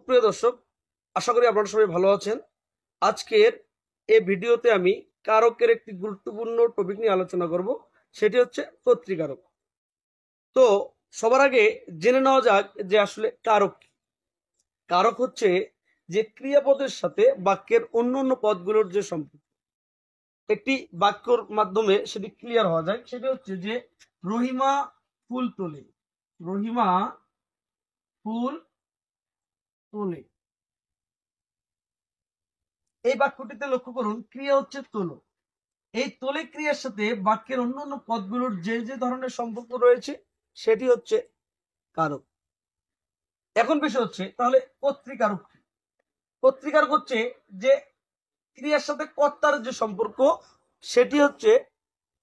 সুপ্রিয় দর্শক, আশা করি আপনারা সবাই ভালো আছেন। আজকের এই ভিডিওতে আমি কারকের একটি গুরুত্বপূর্ণ টপিক নিয়ে আলোচনা করব, সেটি হচ্ছে কর্তৃকারক। তো সবার আগে জেনে নেওয়া যাক যে আসলে কারক কি। কারক হচ্ছে যে ক্রিয়াপদের সাথে বাক্যের অন্য অন্য পদগুলোর যে সম্পর্ক, একটি বাক্যর মাধ্যমে সেটি ক্লিয়ার হওয়া যায়। সেটি হচ্ছে যে রহিমা ফুল তোলে, রহিমা ফুল তোলে। এই বাক্যটিতে লক্ষ্য করুন, ক্রিয়া হচ্ছে তোলো। এই তোলে ক্রিয়ার সাথে বাক্যের অন্যান্য পদগুলোর যে যে ধরনের সম্পর্ক রয়েছে সেটি হচ্ছে কারক। এখন বিষয় হচ্ছে তাহলে কর্তৃকারক কি? কর্তৃকারক হচ্ছে যে ক্রিয়ার সাথে কর্তার যে সম্পর্ক সেটি হচ্ছে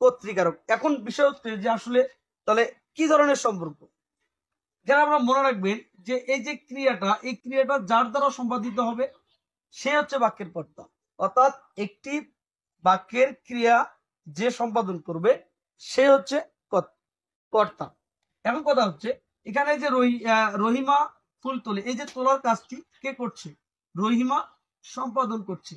কর্তৃকারক। এখন বিষয় হচ্ছে যে আসলে তাহলে কি ধরনের সম্পর্ক। যেন আমরা মনে রাখবেন যে এই যে ক্রিয়াটা, এই ক্রিয়াটা যার দ্বারা সম্পাদিত হবে সে হচ্ছে বাক্যের কর্তা। অর্থাৎ একটি বাক্যের ক্রিয়া যে সম্পাদন করবে সে হচ্ছে কর্তা। এখন কথা হচ্ছে এখানে যে রহিমা ফুল তোলে, এই যে তোলার কাজটি কে করছে? রহিমা সম্পাদন করছে,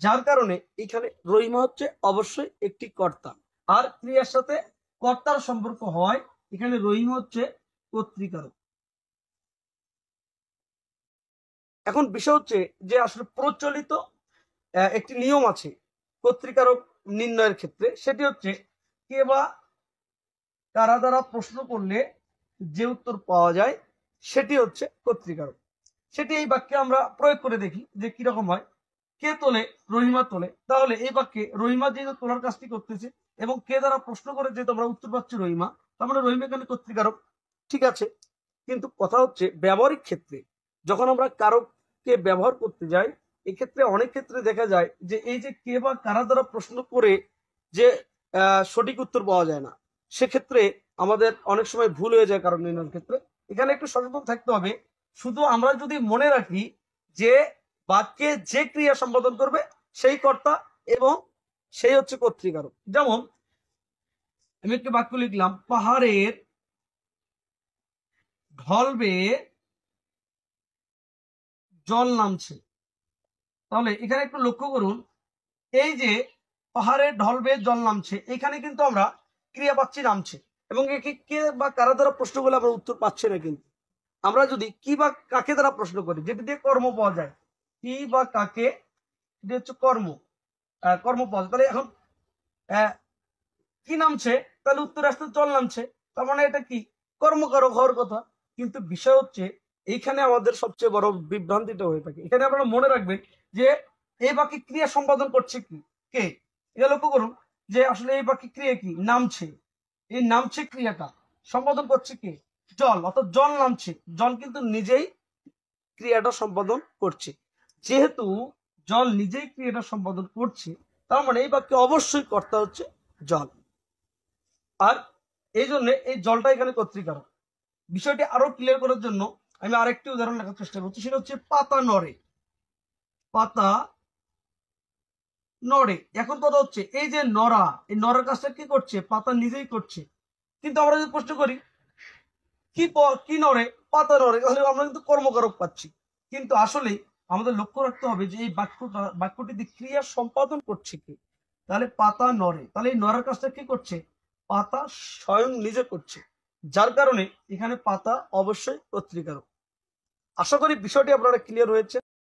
যার কারণে এখানে রহিমা হচ্ছে অবশ্যই একটি কর্তা। আর ক্রিয়ার সাথে কর্তার সম্পর্ক হয়, এখানে রহিমা হচ্ছে কর্তৃকারক। এখন বিষয় হচ্ছে যে আসলে প্রচলিত একটি নিয়ম আছে কর্তৃকারক নির্ণয়ের ক্ষেত্রে, সেটি হচ্ছে কে বা কারা দ্বারা প্রশ্ন করলে যে উত্তর পাওয়া যায় সেটি হচ্ছে কর্তৃকারক। সেটি এই বাক্যে আমরা প্রয়োগ করে দেখি যে কিরকম হয়। কে তোলে? রহিমা তোলে। তাহলে এই বাক্যে রহিমা যেহেতু তোলার কাজটি করতেছে এবং কে দ্বারা প্রশ্ন করে যেহেতু আমরা উত্তর পাচ্ছি রহিমা, তার মানে রহিমা এখানে কর্তৃকারক। ঠিক আছে, কিন্তু কথা হচ্ছে ব্যবহারিক ক্ষেত্রে যখন আমরা কারককে ব্যবহার করতে যাই, এক্ষেত্রে অনেক ক্ষেত্রে দেখা যায় যে এই যে কে বা কারা দ্বারা প্রশ্ন করে যে সঠিক উত্তর পাওয়া যায় না, সেক্ষেত্রে আমাদের অনেক সময় ভুল হয়ে যায় কারক নির্ণয়ের ক্ষেত্রে। এখানে একটু সচেতন থাকতে হবে। শুধু আমরা যদি মনে রাখি যে বাক্যে যে ক্রিয়া সম্পাদন করবে সেই কর্তা এবং সেই হচ্ছে কর্তৃকারক। যেমন আমি একটি বাক্য লিখলাম, পাহাড়ের ঢল বেয়ে জল নামছে। তাহলে এখানে একটু লক্ষ্য করুন, এই যে পাহাড়ের ঢল বেয়ে জল নামছে, এখানে কিন্তু আমরা ক্রিয়া পাচ্ছি নামছে, এবং কে বা কারা দ্বারা প্রশ্ন করলে আমরা উত্তর পাচ্ছি না। কিন্তু আমরা যদি কি বা কাকে দ্বারা প্রশ্ন করি, যেটি দিয়ে কর্ম পাওয়া যায়, কি বা কাকে, এটি হচ্ছে কর্ম পাওয়া যায়। তাহলে এখন কি নামছে, তাহলে উত্তর আসতে জল নামছে, তার মানে এটা কি কর্মকারক হওয়ার কথা। কিন্তু বিষয় হচ্ছে এইখানে আমাদের সবচেয়ে বড় বিভ্রান্তিটা হয়ে থাকে। এখানে আপনারা মনে রাখবেন যে এই বাক্যে ক্রিয়া সম্পাদন করছে কি কে। এটা লক্ষ্য করুন যে আসলে এই বাক্যে ক্রিয়া কি? নামছে। এই নামছে ক্রিয়াটা সম্পাদন করছে কে? জল। অর্থাৎ জল নামছে, জল কিন্তু নিজেই ক্রিয়াটা সম্পাদন করছে। যেহেতু জল নিজেই ক্রিয়াটা সম্পাদন করছে, তার মানে এই বাক্যে অবশ্যই কর্তা হচ্ছে জল। আর এই জন্য এই জলটা এখানে কর্তৃকারক। বিষয়টি আরো ক্লিয়ার করার জন্য আমি আরেকটি উদাহরণ লেখার চেষ্টা করছি, সেটা হচ্ছে পাতা নড়ে। পাতা নড়ে। এখন কথা হচ্ছে এই যে নড়া, এই নড়ার কাজটা কি করছে? পাতা নিজেই করছে। কিন্তু আমরা যদি প্রশ্ন করি কি নড়ে? পাতা নড়ে, তাহলে আমরা কিন্তু কর্মকারক পাচ্ছি। কিন্তু আসলে আমাদের লক্ষ্য রাখতে হবে যে এই বাক্যটিতে ক্রিয়া সম্পাদন করছে কি। তাহলে পাতা নড়ে, তাহলে এই নড়ার কাজটা কি করছে? পাতা স্বয়ং নিজে করছে, যার কারণে এখানে পাতা অবশ্যই কর্তৃকারক। আশা করি বিষয়টি আপনারা ক্লিয়ার হয়েছে।